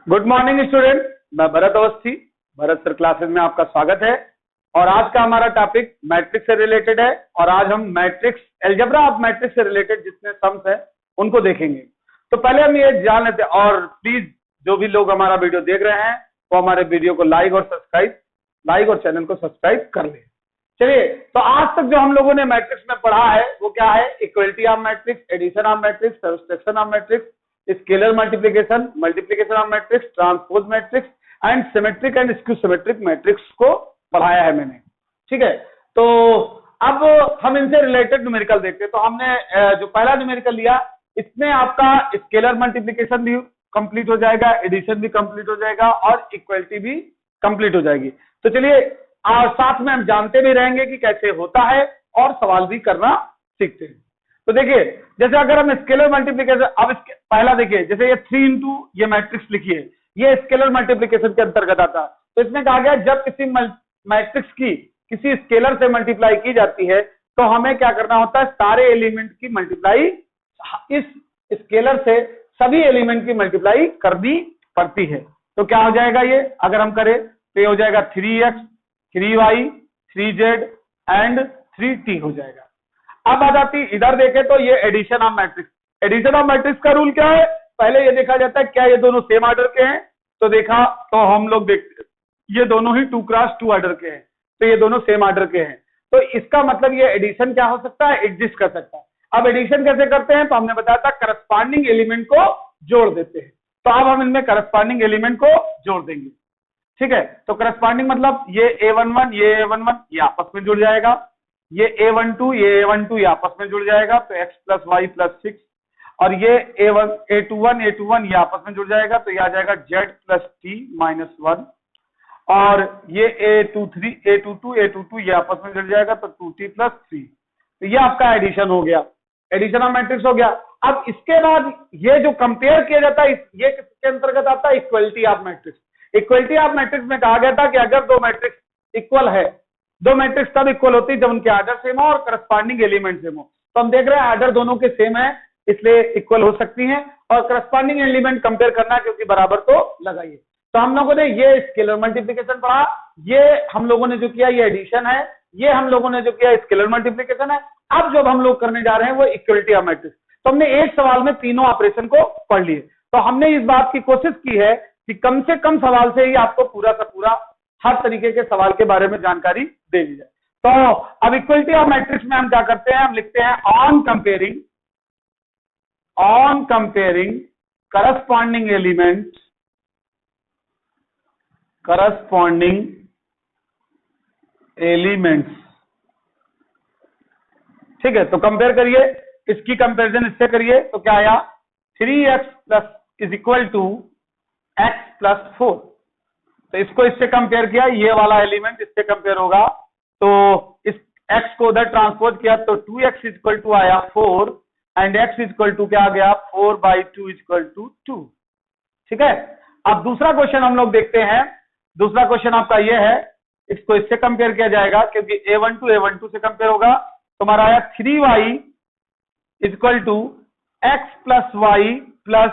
Good morning student, मैं Bharat Awasthi. Bharat sir classes में आपका स्वागत है। और आज का हमारा टॉपिक मैट्रिक्स से रिलेटेड है और आज हम मैट्रिक्स एल्जेब्रा ऑफ मैट्रिक्स से रिलेटेड जितने सम्स हैं उनको देखेंगे। तो पहले हम ये जान लेते हैं, और प्लीज जो भी लोग हमारा वीडियो देख रहे हैं वो हमारे वीडियो को लाइक और चैनल को सब्सक्राइब कर ले। चलिए, तो आज तक जो हम लोगों ने मैट्रिक्स में पढ़ा है वो क्या है? Equality of matrix, addition of matrix, subtraction of matrix, scalar multiplication of matrix, transpose matrix and symmetric and skew symmetric matrix को पढ़ाया है मैंने। ठीक है, तो अब हम इनसे रिलेटेड न्यूमेरिकल देखते हैं। तो हमने जो पहला न्यूमेरिकल लिया, इसमें आपका स्केलर मल्टीप्लिकेशन भी कंप्लीट हो जाएगा, एडिशन भी कंप्लीट हो जाएगा और इक्वलिटी भी कंप्लीट हो जाएगी। तो चलिए, साथ में हम जानते भी रहेंगे कि कैसे होता है और सवाल भी करना सीखते हैं। तो देखिए, जैसे अगर हम स्केलर मल्टीप्लिकेशन, अब पहला देखिए, जैसे ये 3 इंटू ये मैट्रिक्स लिखिए, ये स्केलर मल्टीप्लिकेशन के अंतर्गत आता है। तो इसमें कहा गया जब किसी मैट्रिक्स की किसी स्केलर से मल्टीप्लाई की जाती है तो हमें क्या करना होता है? सारे एलिमेंट की मल्टीप्लाई इस स्केलर से सभी एलिमेंट की मल्टीप्लाई करनी पड़ती है। तो क्या हो जाएगा ये? अगर हम करें तो ये हो जाएगा 3x 3y 3z and 3t हो जाएगा। अब आ जाती, इधर देखें तो ये addition of matrix. Addition of matrix का रूल क्या है? पहले ये देखा जाता है क्या ये दोनों सेम ऑर्डर के हैं। तो देखा तो हम लोग देखते ये दोनों ही 2 क्रॉस 2 ऑर्डर के हैं, तो ये दोनों सेम ऑर्डर के हैं। तो इसका मतलब ये एडिशन क्या हो सकता है? एग्जिस्ट कर सकता है। अब एडिशन कैसे करते हैं? तो हमने बताया था करस्पॉन्डिंग एलिमेंट को जोड़ देते हैं। तो अब हम इनमें करस्पॉन्डिंग एलिमेंट को जोड़ देंगे। ठीक है, तो करस्पॉन्डिंग मतलब ये a11 ये आपस में जुड़ जाएगा, ये a12 ये आपस में जुड़ जाएगा, तो x प्लस वाई प्लस 6, और ये a21 ये आपस में जुड़ जाएगा, तो ये आ जाएगा z प्लस t माइनस 1, और ये a22 ये आपस में जुड़ जाएगा, तो 2t प्लस 3। तो ये आपका एडिशन हो गया, एडिशन ऑफ मैट्रिक्स हो गया। अब इसके बाद ये जो कंपेयर किया जाता है ये किसके अंतर्गत आता है? Equality of matrix. Equality of matrix में कहा गया था कि अगर दो मैट्रिक्स इक्वल है, दो मैट्रिक्स तब इक्वल होती है जब उनके आर्डर सेम हो और करस्पॉन्डिंग एलिमेंट सेम हो। तो हम देख रहे हैं आर्डर दोनों के सेम है, इसलिए इक्वल हो सकती हैं, और करस्पॉन्डिंग एलिमेंट कंपेयर करना क्योंकि बराबर तो लगाइए। तो हम लोगों ने ये स्केलर मल्टीप्लिकेशन पढ़ा, ये हम लोगों ने जो किया ये एडिशन है, ये हम लोगों ने जो किया स्केलर मल्टीप्लिकेशन है। अब जो हम लोग करने जा रहे हैं वो इक्वलिटी ऑफ मैट्रिक्स। तो हमने एक सवाल में तीनों ऑपरेशन को पढ़ लिए। तो हमने इस बात की कोशिश की है कि कम से कम सवाल से ही आपको पूरा का पूरा हर तरीके के सवाल के बारे में जानकारी दे दी जाए। तो अब इक्वलिटी ऑफ मैट्रिक्स में हम क्या करते हैं? हम लिखते हैं ऑन कंपेयरिंग करस्पॉन्डिंग एलिमेंट्स। ठीक है, तो कंपेयर करिए, इसकी कंपेरिजन इससे करिए, तो क्या आया? 3x plus is equal to x plus 4। तो इसको इससे कंपेयर किया, ये वाला एलिमेंट इससे कंपेयर होगा, तो इस x को उधर ट्रांसपोज किया तो 2x इक्वल टू आया 4 एंड x इक्वल टू क्या आ गया? 4/2 इक्वल टू 2। ठीक है, अब दूसरा क्वेश्चन हम लोग देखते हैं। दूसरा क्वेश्चन आपका ये है, इसको इससे कंपेयर किया जाएगा क्योंकि a12 से कंपेयर होगा। तो हमारा आया 3y equal to x plus y प्लस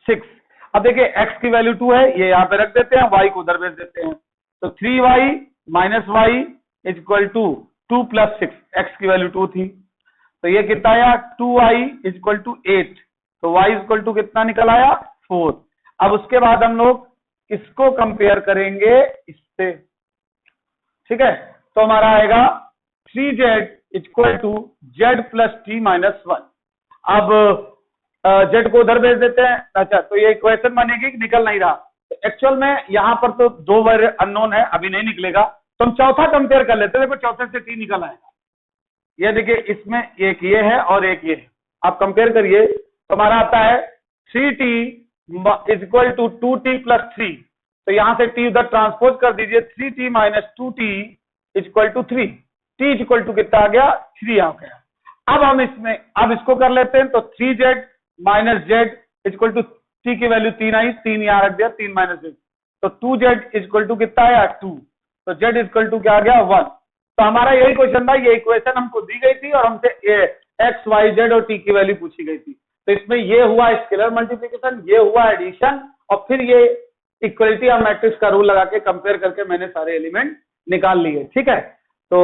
6। अब देखिए x की वैल्यू 2 है, ये यहाँ पे रख देते हैं, y को उधर भेज देते हैं, तो 3y minus y equal to 2 plus 6, x की वैल्यू 2 थी, तो ये कितना आया? 2y इक्वल टू 8, तो y इक्वल टू कितना निकल आया? 4। अब उसके बाद हम लोग इसको कंपेयर करेंगे इससे। ठीक है, तो हमारा आएगा 3z इक्वल टू z प्लस t माइनस 1। अब z को उधर भेज देते हैं। अच्छा, तो ये इक्वेशन बनेगी कि निकल नहीं रहा? तो एक्चुअल में यहाँ पर तो 2 बार अननोन है, अभी नहीं निकलेगा, तो हम चौथा कंपेयर कर लेते हैं। देखो चौथे से t निकल आएगा। ये देखिए, इसमें एक ये है और एक ये है, आप कंपेयर करिए तो हमारा आता है 3t equal to 2t plus 3। तो यहां से t उधर ट्रांसपोज कर दीजिए, 3t minus 2t equal to 3, t equal to कितना आ गया? 3 आ गया। अब हम अब इसको कर लेते हैं, तो 3z minus z equal to t की वैल्यू 3 आई, 3 यहां रख दिया, 3 माइनस z, तो 2z इक्वल टू कितना आया? 2, तो z इक्वल टू क्या आ गया? 1। तो हमारा यही क्वेश्चन था, ये इक्वेशन हमको दी गई थी और हमसे x y z और t की वैल्यू पूछी गई थी। तो इसमें ये हुआ स्केलर मल्टीप्लिकेशन, ये हुआ एडिशन और फिर ये इक्वलिटी ऑफ मैट्रिक्स का रूल लगा के कंपेयर करके मैंने सारे एलिमेंट निकाल लिए। ठीक है, तो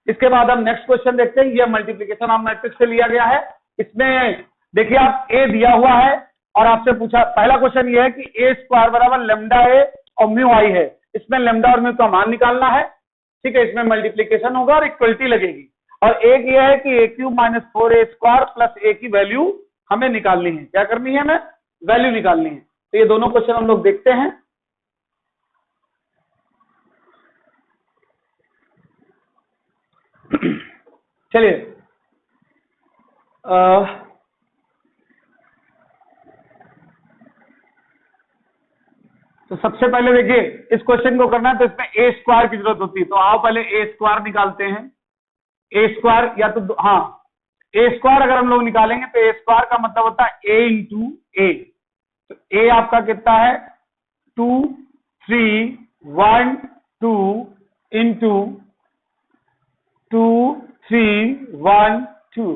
इसके बाद हम नेक्स्ट क्वेश्चन देखते हैं। ये मल्टीप्लीकेशन ऑफ मैट्रिक्स से लिया गया है। इसमें देखिए आप ए दिया हुआ है और आपसे पूछा, पहला क्वेश्चन ये है कि ए स्क्वायर बराबर लेमडा ए और म्यू आई है। इसमें लेमडा और म्यू का मान निकालना है। ठीक है, इसमें मल्टीप्लीकेशन होगा और इक्वलिटी लगेगी। और एक ये है कि a cube minus 4a square plus a की वैल्यू हमें निकालनी है। क्या करनी है? हमें वैल्यू निकालनी है। तो ये दोनों क्वेश्चन हम लोग देखते हैं। चलिए, तो सबसे पहले देखिए इस क्वेश्चन को करना है तो इसमें ए स्क्वायर की जरूरत होती है। तो आओ पहले ए स्क्वायर निकालते हैं। ए स्क्वायर या तो हाँ, ए स्क्वायर अगर हम लोग निकालेंगे तो ए स्क्वायर का मतलब होता है ए इंटू ए। तो ए आपका कितना है? 2 3 1 2 इंटू 2 3 1 2।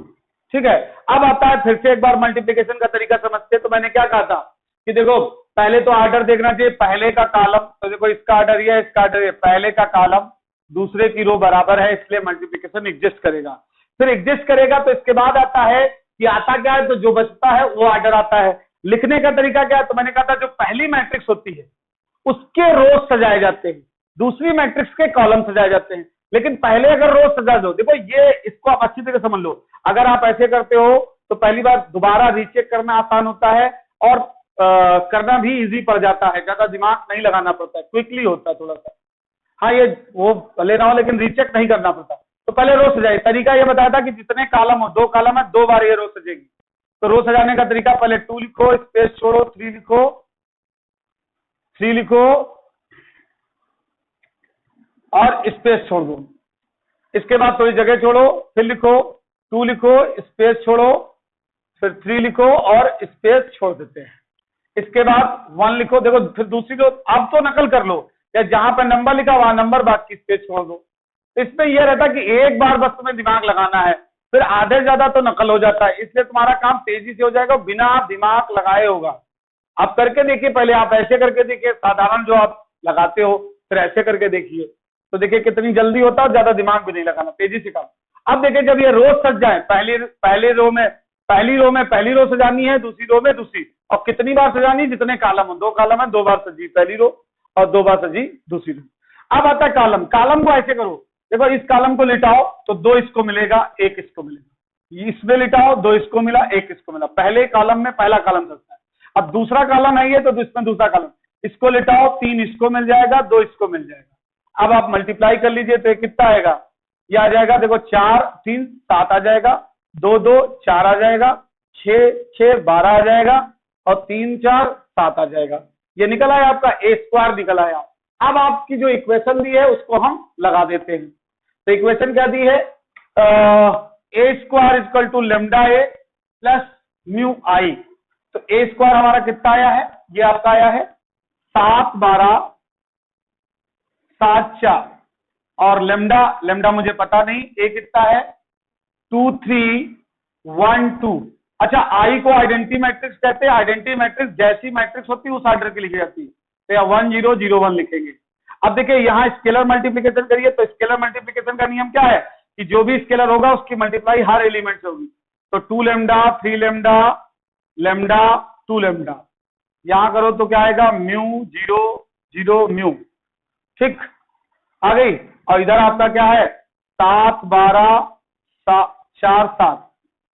ठीक है, अब आता है फिर से एक बार मल्टीप्लिकेशन का तरीका समझते हैं। तो मैंने क्या कहा था कि देखो पहले तो ऑर्डर देखना चाहिए, पहले का कॉलम। तो देखो इसका ऑर्डर ये है, इसका ऑर्डर ये, पहले का कॉलम दूसरे की रो बराबर है, इसलिए मल्टीप्लिकेशन एग्जिस्ट करेगा। फिर एग्जिस्ट करेगा तो इसके बाद आता है कि आता क्या है, तो जो बचता है वो ऑर्डर आता है। लिखने का तरीका क्या है? तो मैंने कहा था जो पहली मैट्रिक्स होती है उसके रोज सजाए जाते हैं, दूसरी मैट्रिक्स के कॉलम सजाए जाते हैं। लेकिन पहले अगर रोज सजा दो, देखो ये इसको आप अच्छी तरह समझ लो। अगर आप ऐसे करते हो तो पहली बार दोबारा रीचेक करना आसान होता है और करना भी इजी पड़ जाता है, ज्यादा दिमाग नहीं लगाना पड़ता है, क्विकली होता है थोड़ा सा। हाँ, ये वो ले रहा हूं लेकिन रीचेक नहीं करना पड़ता। तो पहले रो सजाए, तरीका ये बताया था कि जितने कॉलम हो, 2 कॉलम है, 2 बार ये रो सजेगी। तो रो सजाने का तरीका, पहले 2 लिखो, स्पेस छोड़ो, 3 लिखो, 3 लिखो और स्पेस छोड़ दो। इसके बाद थोड़ी जगह छोड़ो, फिर लिखो, 2 लिखो, स्पेस छोड़ो, फिर 3 लिखो और स्पेस छोड़ देते हैं। इसके बाद 1 लिखो, देखो फिर दूसरी रो, अब तो नकल कर लो, या जहां पर नंबर लिखा वहां नंबर, बाकी स्पेस छोड़ दो। इसमें यह रहता कि एक बार बस तुम्हें दिमाग लगाना है, फिर आधे ज्यादा तो नकल हो जाता है, इसलिए तुम्हारा काम तेजी से हो जाएगा, बिना दिमाग लगाए होगा। आप करके देखिए, पहले आप ऐसे करके देखिए, साधारण जो आप लगाते हो, फिर ऐसे करके देखिए, तो देखिए कितनी जल्दी होता है, ज्यादा दिमाग भी नहीं लगाना, तेजी से काम। अब देखिए जब ये रोज सज जाए, पहली रो में पहली रो सजानी है, दूसरी रो में दूसरी, और कितनी बार सजानी? जितने कॉलम हो, 2 कॉलम है, 2 बार सजी पहली रो और 2 बार सजी दूसरी रो। अब आता है कॉलम। कॉलम को ऐसे करो, देखो इस कॉलम को लिटाओ तो 2 इसको मिलेगा, 1 इसको मिलेगा, इसमें लिटाओ 2 इसको मिला, 1 इसको मिला। पहले कॉलम में पहला कॉलम सजता है। अब दूसरा कॉलम है ये, तो इसमें दूसरा कॉलम, इसको लिटाओ, 3 इसको मिल जाएगा, 2 इसको मिल जाएगा। अब आप मल्टीप्लाई कर लीजिए तो कितना आएगा? ये आ जाएगा, देखो 4 3 7 आ जाएगा, 2 2 4 आ जाएगा, 6 6 12 आ जाएगा और 3 4 7 आ जाएगा। ये निकल आया आपका ए स्क्वायर निकल आया। अब आपकी जो इक्वेशन दी है उसको हम लगा देते हैं। तो इक्वेशन क्या दी है? A square equal to lambda A plus mu I. तो ए स्क्वायर हमारा कितना आया है? ये आपका आया है 7 12 7 4 और लेमडा मुझे पता नहीं, ए कितना है? 2 3 1 2। अच्छा, आई को आइडेंटिटी मैट्रिक्स कहते हैं। आइडेंटिटी मैट्रिक्स जैसी मैट्रिक्स होती है उस ऑर्डर की लिखी जाती है। तो या 1 0 0 1 लिखेंगे। अब देखिए यहाँ स्केलर मल्टीप्लिकेशन करिए, तो स्केलर मल्टीप्लिकेशन का नियम क्या है कि जो भी स्केलर होगा उसकी मल्टीप्लाई हर एलिमेंट से होगी। तो 2 लेमडा 3 लेमडा लेमडा 2 लेमडा, यहां करो तो क्या आएगा? Mu 0 0 mu. ठीक, आ गई। और इधर आपका क्या है? 7 12 4 7।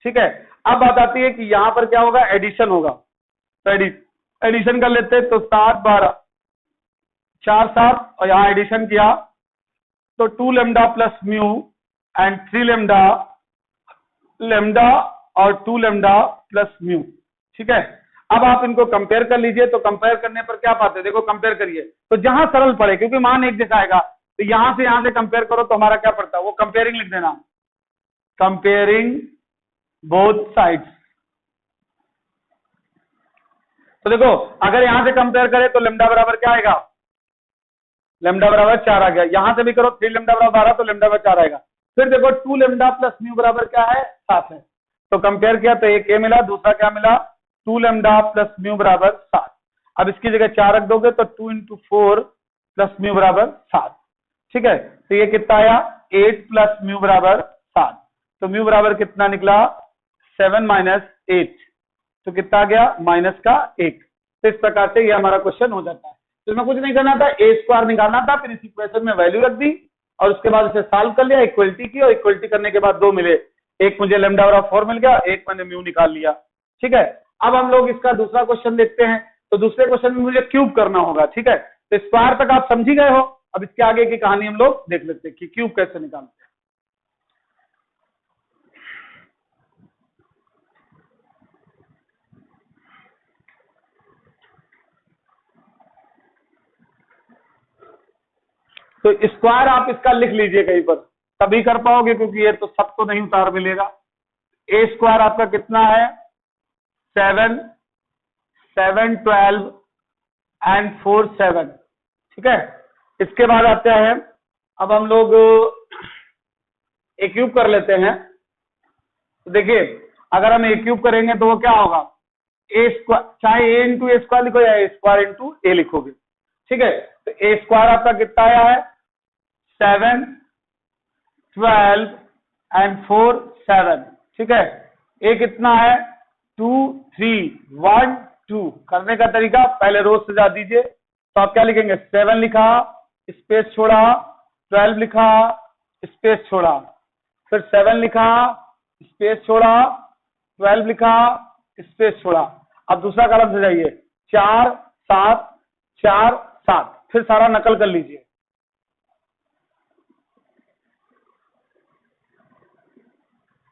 ठीक है, अब बात आती है कि यहां पर क्या होगा? एडिशन होगा। तो एडिशन कर लेते हैं। तो 7 12 4 7 और यहां एडिशन किया तो 2 lambda plus mu and 3 lambda lambda और 2 लेमडा प्लस म्यू। ठीक है, अब आप इनको कंपेयर कर लीजिए। तो कंपेयर करने पर क्या पाते हैं? देखो कंपेयर करिए तो जहां सरल पड़े, क्योंकि मान एक जैसा आएगा, तो यहां से कंपेयर करो तो हमारा क्या पड़ता है? वो कंपेयरिंग लिख देना, कंपेयरिंग बोथ साइड्स। तो देखो अगर यहां से कंपेयर करें तो लेमडा बराबर क्या आएगा? लेमडा बराबर 4 आ गया। यहां से भी करो 3 लेमडा बराबर 12 तो लेमडा बराबर 4 आएगा। फिर देखो 2 लेमडा प्लस म्यू बराबर क्या है? 7 है। तो कंपेयर किया तो एक ए मिला, दूसरा क्या मिला? 2 लेमडा प्लस म्यू बराबर 7। अब इसकी जगह 4 रख दोगे तो 2 इंटू 4 प्लस म्यू बराबर 7। ठीक है, तो ये कितना आया 8 प्लस म्यू बराबर 7। तो म्यू बराबर कितना निकला 7 माइनस 8, तो कितना आ गया माइनस का 1। तो इस प्रकार से ये हमारा क्वेश्चन हो जाता है। तो इसमें कुछ नहीं करना था, ए स्क्वायर निकालना था, फिर इस इक्वेशन में वैल्यू रख दी और उसके बाद उसे सॉल्व कर लिया, इक्वलिटी की, और इक्वलिटी करने के बाद 2 मिले, एक मुझे लैम्डा बराबर 4 मिल गया, एक मैंने म्यू निकाल लिया। ठीक है, अब हम लोग इसका दूसरा क्वेश्चन देखते हैं। तो दूसरे क्वेश्चन में मुझे क्यूब करना होगा। ठीक है, तो स्क्वायर तक आप समझ ही गए हो, अब इसके आगे की कहानी हम लोग देख लेते हैं कि क्यूब कैसे निकालते हैं। तो स्क्वायर आप इसका लिख लीजिए कहीं पर, तभी कर पाओगे, क्योंकि ये तो सबको नहीं उतार मिलेगा। ए स्क्वायर आपका कितना है 7, 7 12 एंड 4 7। ठीक है, इसके बाद आते हैं, अब हम लोग ए क्यूब कर लेते हैं। तो देखिए अगर हम ए क्यूब करेंगे तो वो क्या होगा, ए स्क्वायर, चाहे ए इंटू ए स्क्वायर लिखो या ए स्क्वायर इंटू ए लिखोगे। ठीक है, तो ए स्क्वायर आपका कितना आया है 7 12 एंड 4 7। ठीक है, ए कितना है 2 3 1 2। करने का तरीका पहले रोज सजा दीजिए, तो आप क्या लिखेंगे 7 लिखा स्पेस छोड़ा, 12 लिखा स्पेस छोड़ा, फिर 7 लिखा स्पेस छोड़ा, 12 लिखा स्पेस छोड़ा। अब दूसरा कॉलम सजाइए 4 7 4 7, फिर सारा नकल कर लीजिए।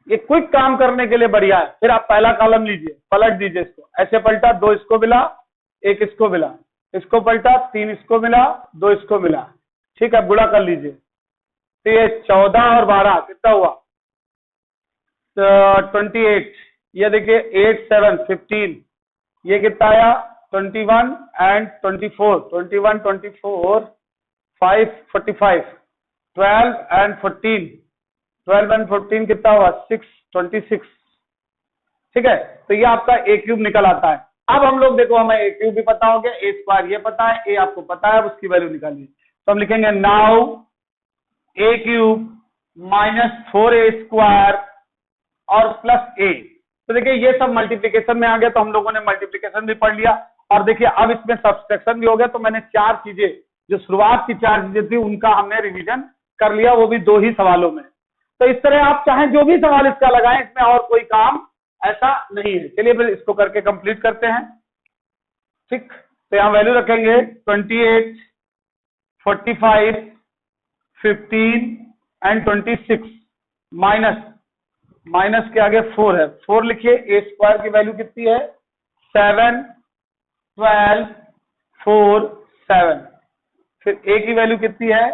ये क्विक काम करने के लिए बढ़िया है। फिर आप पहला कॉलम लीजिए, पलट दीजिए इसको, ऐसे पलटा 2 इसको मिला, 1 इसको मिला, इसको पलटा 3 इसको मिला, 2 इसको मिला। ठीक है, गुणा कर लीजिए, तो ये 14 और 12 कितना हुआ 28। ये देखिए 8 7 15, ये कितना आया 21 एंड 24, 21 24 5 45, 12 एंड 14, 12 एंड 14 कितना हुआ 6 26। ठीक है, तो ये आपका ए क्यूब निकल आता है। अब हम लोग देखो, हमें ए क्यूब भी पता हो गया, ए स्क्वायर ये पता है, ए आपको पता है, अब उसकी वैल्यू निकालिए। तो हम लिखेंगे नाउ ए क्यूब माइनस 4a स्क्वायर और प्लस ए। तो देखिए ये सब मल्टीप्लीकेशन में आ गया, तो हम लोगों ने मल्टीप्लीकेशन भी पढ़ लिया, और देखिए अब इसमें सब्सट्रैक्शन भी हो गया। तो मैंने 4 चीजें, जो शुरुआत की 4 चीजें थी, उनका हमने रिवीजन कर लिया, वो भी 2 ही सवालों में। तो इस तरह आप चाहें जो भी सवाल इसका लगाएं, इसमें और कोई काम ऐसा नहीं है। चलिए फिर इसको करके कंप्लीट करते हैं। ठीक, तो यहां वैल्यू रखेंगे 28 45 15 एंड 26, माइनस के आगे 4 है, 4 लिखिए। ए स्क्वायर की वैल्यू कितनी है 7 12 4 7, फिर ए की वैल्यू कितनी है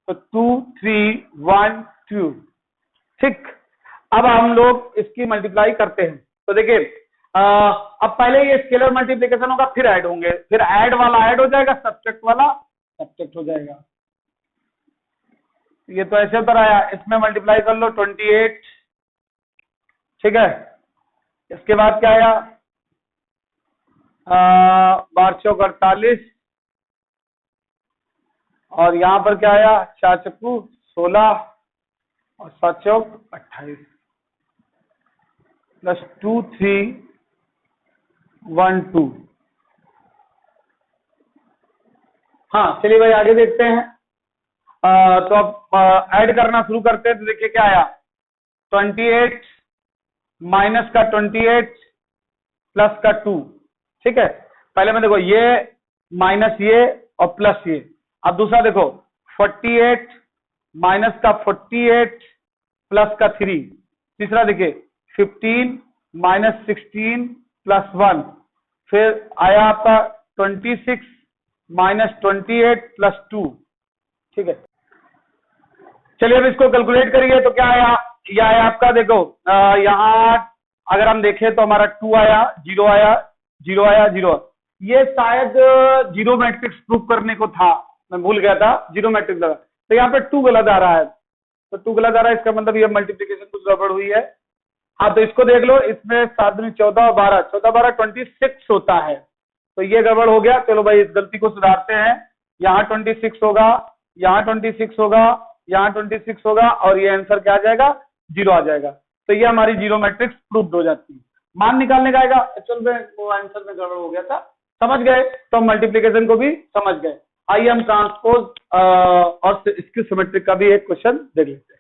तो 2 3 1 2। ठीक, अब हम लोग इसकी मल्टीप्लाई करते हैं। तो देखिए अब पहले ये स्केलर मल्टीप्लिकेशन होगा, फिर ऐड होंगे, फिर ऐड वाला ऐड हो जाएगा, सब्ट्रैक्ट वाला सब्ट्रैक्ट हो जाएगा। ये तो ऐसे उतर आया, इसमें मल्टीप्लाई कर लो 28। ठीक है, इसके बाद क्या आया 12 चौक 48, और यहां पर क्या आया 4 चक्कू 16 और 7 चौक 28 प्लस 2 3 1 2। हाँ चलिए भाई आगे देखते हैं। तो अब ऐड करना शुरू करते हैं। तो देखिए क्या आया 28 माइनस का 28 प्लस का 2। ठीक है, पहले में देखो ये माइनस ये और प्लस ये। अब दूसरा देखो 48 माइनस का 48 प्लस का 3। तीसरा देखिए 15 माइनस 16 प्लस 1। फिर आया आपका 26 माइनस 28 प्लस 2। ठीक है, चलिए अब इसको कैलकुलेट करिए। तो क्या आया, यह आया आपका देखो यहाँ अगर हम देखें तो हमारा 2 आया, 0 आया, 0 आया, 0। ये शायद जीरो मैट्रिक्स प्रूफ करने को था, मैं भूल गया था जीरो मैट्रिक्स लगा। तो यहाँ पे 2 गलत आ रहा है, तो 2 गलत आ रहा है, इसका मतलब ये मल्टीप्लिकेशन कुछ गड़बड़ हुई है। हाँ तो इसको देख लो, इसमें 7 दूनी 14 और 12, 14 12 26 होता है। तो ये गड़बड़ हो गया। चलो भाई इस गलती को सुधारते हैं। यहाँ 26 होगा, यहाँ 26 होगा, यहाँ 26 होगा और ये आंसर क्या आ जाएगा, 0 आ जाएगा। तो ये हमारी जीरो मैट्रिक्स प्रूव्ड हो जाती है। मान निकालने का आएगा, एक्चुअल में वो आंसर में गड़बड़ हो गया था, समझ गए तो हम मल्टीप्लीकेशन को भी समझ गए। आइए हम ट्रांसपोज और इसकी सिमेट्रिक का भी एक क्वेश्चन देख लेते हैं।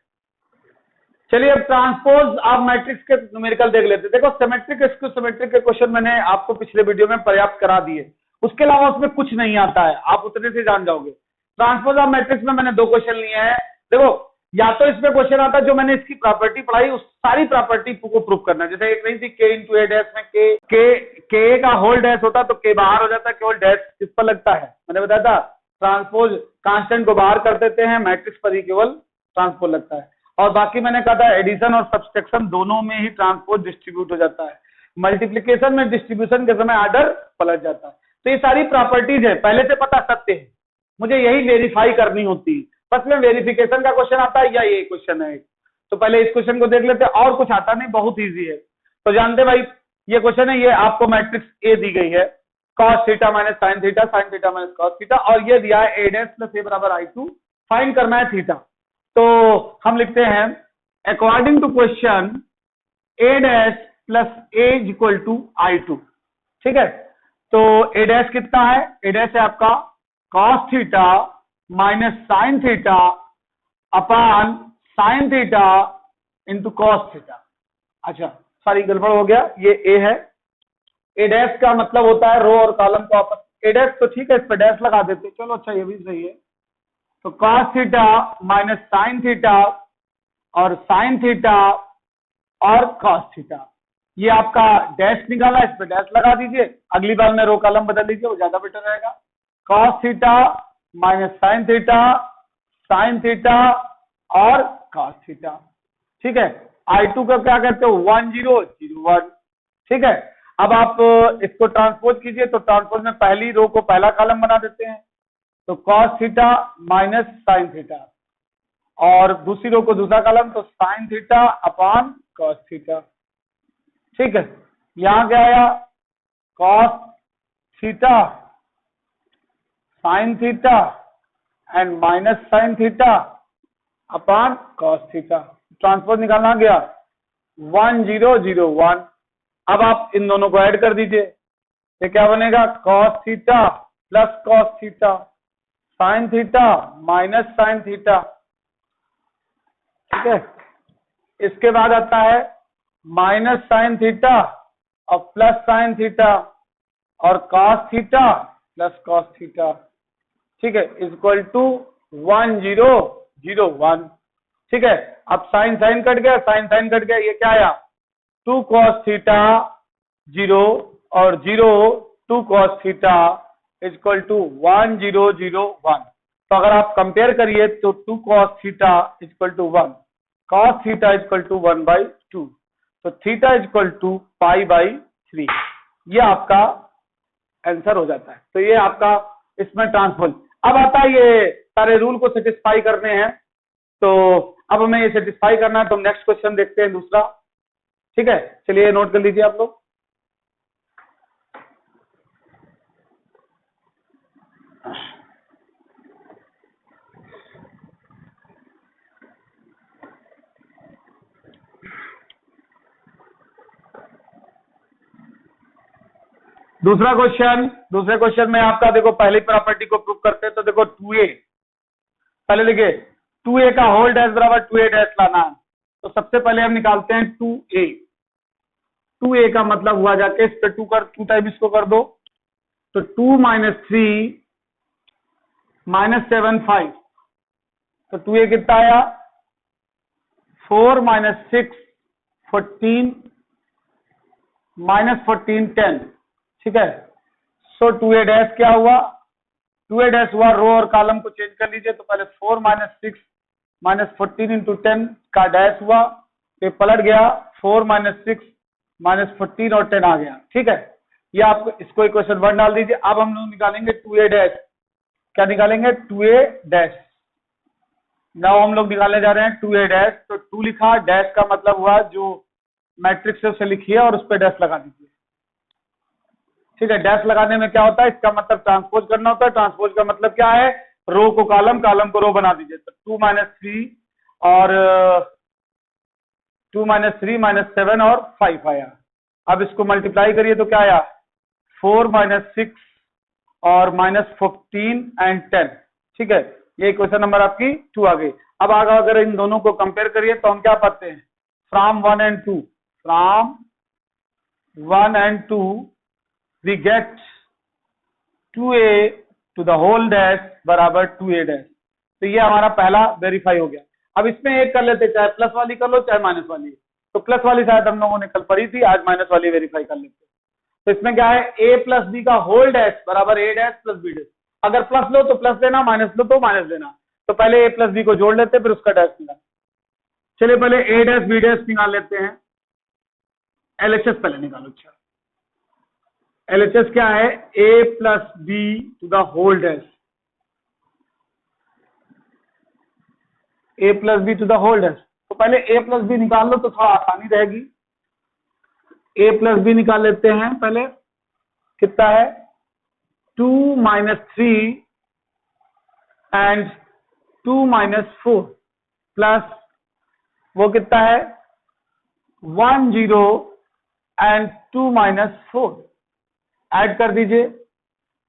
चलिए अब ट्रांसपोज आप मैट्रिक्स के न्यूमेरिकल देख लेते हैं। देखो सिमेट्रिक इसको सिमेट्रिक के क्वेश्चन मैंने आपको पिछले वीडियो में पर्याप्त करा दिए, उसके अलावा उसमें कुछ नहीं आता है, आप उतने से जान जाओगे। ट्रांसपोज ऑफ मैट्रिक्स में मैंने 2 क्वेश्चन लिए हैं। देखो या तो इसमें क्वेश्चन आता है जो मैंने इसकी प्रॉपर्टी पढ़ाई उस सारी प्रॉपर्टी को प्रूव करना है। जैसे एक नहीं थी k इंटू ए डैश में के का होल डैश होता तो के बाहर हो जाता, केवल डैश किस पर लगता है, मैंने बताया था ट्रांसपोज कांस्टेंट को बाहर कर देते हैं, मैट्रिक्स पर ही केवल ट्रांसपोज लगता है। और बाकी मैंने कहा था एडिशन और सब्सट्रैक्शन दोनों में ही ट्रांसपोज डिस्ट्रीब्यूट हो जाता है, मल्टीप्लीकेशन में डिस्ट्रीब्यूशन के समय आर्डर पलट जाता है। तो ये सारी प्रॉपर्टीज है, पहले से पता सत्य है, मुझे यही वेरीफाई करनी होती है। बस में वेरिफिकेशन का क्वेश्चन आता है या ये क्वेश्चन है, तो पहले इस क्वेश्चन को देख लेते हैं, और कुछ आता नहीं, बहुत इजी है। तो जानते भाई ये क्वेश्चन है, ये आपको मैट्रिक्स ए दी गई है, cos theta minus sine theta, sine theta minus cos theta, और ये दिया है a डैश प्लस a बराबर i2, फाइंड करना है थीटा। तो हम लिखते हैं according to question a dash plus a equal to i2, ठीक है। तो a डैश कितना है, a डैश है आपका cos theta minus sine theta upon sine theta into cos theta. अच्छा सॉरी गड़बड़ हो गया, ये ए है, ए डैश का मतलब होता है रो और कॉलम को आपस, ए डैश तो ठीक है इस पे डैश लगा देते, चलो अच्छा ये भी सही है। तो cos theta minus sine theta और साइन थीटा और कॉस थीटा, ये आपका डैश निकाला, इस पे डैश लगा दीजिए, अगली बार में रो कॉलम बदल लीजिए, वो ज्यादा बेटर रहेगा। Cos theta minus sine theta और कॉस थीटा, ठीक है। I2 का क्या कहते हो 1 0 0 1, ठीक है। अब आप इसको ट्रांसपोज कीजिए, तो ट्रांसपोज में पहली रो को पहला कॉलम बना देते हैं, तो cos theta minus sine theta, और दूसरी रो को दूसरा कॉलम, तो sine theta upon cos theta, ठीक है। यहां क्या आया cos theta sine theta and minus sine theta upon cos theta, transpose निकालना गया 1 0 0 1। अब आप इन दोनों को ऐड कर दीजिए, ये क्या बनेगा cos theta plus cos theta sine theta minus sine theta, ठीक है। इसके बाद आता है माइनस साइन थीटा और प्लस साइन थीटा और cos theta plus cos theta, ठीक है, इक्वल टू 1 0 0 1, ठीक है। अब साइन साइन कट गया, साइन साइन कट गया, ये क्या आया 2 cos थीटा 0 और 0 2 cos थीटा इक्वल टू 1 0 0 1। तो अगर आप कंपेयर करिए तो 2 cos theta equal to 1, cos theta equal to 1/2, तो थीटा इक्वल टू π/3, ये आपका आंसर हो जाता है। तो ये आपका इसमें ट्रांसपोज। अब आता है ये सारे रूल को सेटिस्फाई करने हैं, तो अब हमें ये सेटिस्फाई करना है, तो हम नेक्स्ट क्वेश्चन देखते हैं दूसरा, ठीक है। चलिए नोट कर लीजिए आप लोग। दूसरे क्वेश्चन में आपका देखो पहली प्रॉपर्टी को प्रूव करते हैं, तो देखो 2a, पहले देखिए 2a का होल डैश बराबर 2a डैश लाना है, तो सबसे पहले हम निकालते हैं 2a। 2a का मतलब हुआ जाके इस पे 2 टाइम इसको कर दो, तो 2 - 3 - 7 5, तो 2a कितना आया 4 - 6 14 -14 10, ठीक है। सो 2a डैश क्या हुआ, 2a डैश हुआ, रो और कॉलम को चेंज कर लीजिए, तो पहले 4 - 6 - 14 × 10 का डैश हुआ, ये पलट गया 4 - 6 - 14 और 10 आ गया, ठीक है। ये आप इसको इक्वेशन 1 डाल दीजिए। अब हम लोग निकालेंगे 2a डैश, क्या निकालेंगे 2a डैश। नाउ हम लोग निकालने जा रहे हैं 2a डैश, तो 2 लिखा, डैश का मतलब हुआ जो मैट्रिक्स से उसे लिखिए और उस पर डैश लगा दीजिए, ठीक है, डैश लगाने में क्या होता है, इसका मतलब ट्रांसपोज करना होता है। ट्रांसपोज का मतलब क्या है, रो को कॉलम, कॉलम को रो बना दीजिए। तो 2 - 3 और 2 - 3 - 7 और 5 आया। अब इसको मल्टीप्लाई करिए तो क्या आया, 4 - 6 और -14 एंड 10। ठीक है, ये क्वेश्चन नंबर आपकी 2 आ गई। अब आगे अगर इन दोनों को कंपेयर करिए तो हम क्या पाते हैं, from 1 and 2, from 1 and 2 we get 2a to the whole dash बराबर 2a dash। तो ये हमारा पहला वेरीफाई हो गया। अब इसमें एक कर लेते, चाहे प्लस वाली कर लो चाहे माइनस वाली। तो प्लस वाली शायद हम लोगों ने कल पढ़ी थी, आज माइनस वाली वेरीफाई कर लेते। तो इसमें क्या है, a प्लस बी का होल डैश बराबर a dash plus b dash. अगर प्लस लो तो प्लस लेना, माइनस लो तो माइनस लेना। तो पहले a प्लस बी को जोड़ लेते, फिर उसका डैश निकाल। चलिए पहले a डैश b डैश निकाल लेते हैं। LHS पहले निकालो। अच्छा, LHS क्या है, a plus b to the whole dash, a plus b to the whole dash. तो पहले a प्लस बी निकाल लो तो थोड़ा आसानी रहेगी। a प्लस बी निकाल लेते हैं पहले। कितना है, 2 - 3 एंड 2 - 4 प्लस वो कितना है, 1 0 एंड 2 - 4 ऐड कर दीजिए।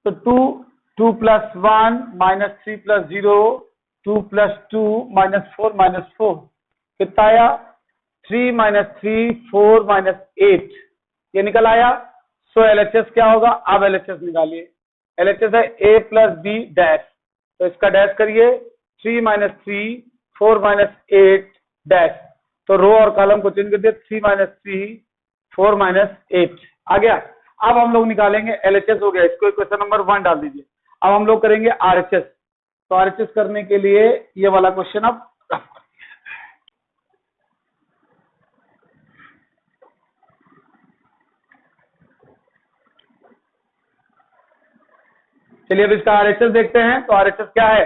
तो 2 + 1 -3 + 0 2 + 2 -4 -4 कितना आया, 3 - 3 4 - 8 ये निकल आया। सो LHS क्या होगा, अब LHS निकालिए। LHS है a प्लस बी डैश, तो इसका डैश करिए, 3 - 3 4 - 8 डैश। तो रो और कॉलम को चेंज कर दिया, 3 - 3 4 - 8 आ गया। अब हम लोग निकालेंगे LHS हो गया, इसको क्वेश्चन नंबर 1 डाल दीजिए। अब हम लोग करेंगे RHS। तो RHS करने के लिए ये वाला क्वेश्चन अब चलिए अब इसका RHS देखते हैं। तो RHS क्या है,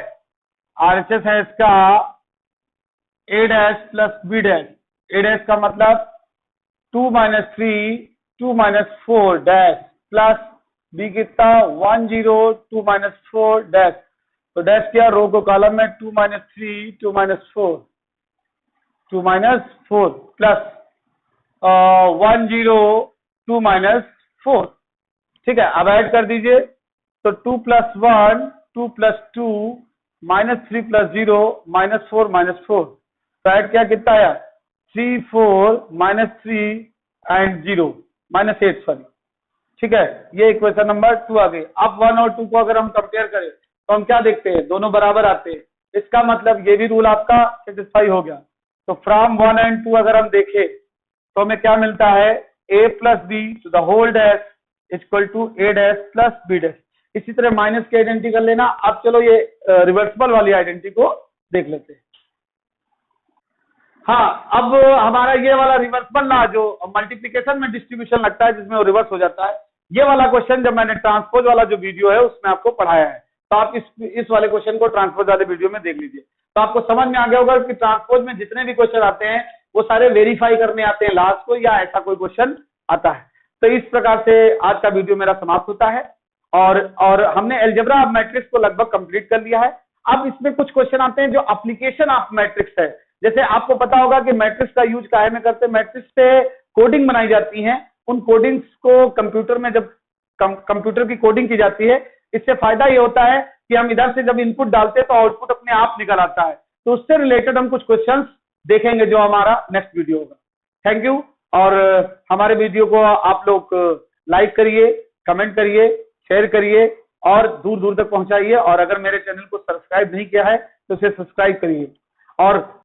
RHS है इसका a dash plus b dash. a dash का मतलब 2 - 3 2 - 4 डैश प्लस b कितना 1 0 2 - 4 डैश। तो डैश किया, रो को कॉलम में 2 - 3 2 - 4 2 - 4 प्लस 1 0 2 - 4। ठीक है, अब ऐड कर दीजिए। तो 2 + 1 2 + 2 -3 + 0 -4 -4। तो ऐड किया, कितना आया, 3 4 -3 एंड 0 -8 सॉरी। ठीक है, ये इक्वेशन नंबर 2 आ गई। अब 1 और 2 को अगर हम कंपेयर करें तो हम क्या देखते हैं, दोनों बराबर आते हैं। इसका मतलब ये भी रूल आपका सेटिस्फाई हो गया। तो फ्रॉम 1 and 2 अगर हम देखें तो हमें क्या मिलता है, a plus b to the whole dash equal to a dash plus b dash. इसी तरह माइनस की आइडेंटिटी कर लेना। अब चलो ये रिवर्सिबल वाली आइडेंटिटी को देख लेते हैं। हाँ, अब हमारा ये वाला रिवर्सिबल ना, जो मल्टीप्लिकेशन में डिस्ट्रीब्यूशन लगता है जिसमें वो रिवर्स हो जाता है, ये वाला क्वेश्चन जब मैंने ट्रांसपोज वाला जो वीडियो है उसमें आपको पढ़ाया है। तो आप इस वाले क्वेश्चन को ट्रांसपोज वाले वीडियो में देख लीजिए, तो आपको समझ में आ गया होगा कि ट्रांसपोज में जितने भी क्वेश्चन आते हैं वो सारे वेरीफाई करने आते हैं लास्ट को, या ऐसा कोई क्वेश्चन आता है। तो इस प्रकार से आज का वीडियो मेरा समाप्त होता है। और हमने अलजेब्रा ऑफ मैट्रिक्स को लगभग कंप्लीट कर लिया है। अब इसमें कुछ क्वेश्चन आते हैं जो एप्लीकेशन ऑफ मैट्रिक्स है। जैसे आपको पता होगा कि मैट्रिक्स का यूज काहे में करते हैं, मैट्रिक्स से कोडिंग बनाई जाती है। उन कोडिंग्स को कंप्यूटर में जब कंप्यूटर की कोडिंग की जाती है, इससे फायदा ये होता है कि हम इधर से जब इनपुट डालते हैं तो आउटपुट अपने आप निकल आता है। तो उससे रिलेटेड हम कुछ क्वेश्चंस देखेंगे जो हमारा नेक्स्ट वीडियो होगा। Thank you. और हमारे वीडियो को आप लोग लाइक करिए, कमेंट करिए, शेयर करिए और दूर दूर तक पहुंचाइए। और अगर मेरे चैनल को सब्सक्राइब नहीं किया है तो इसे सब्सक्राइब करिए। और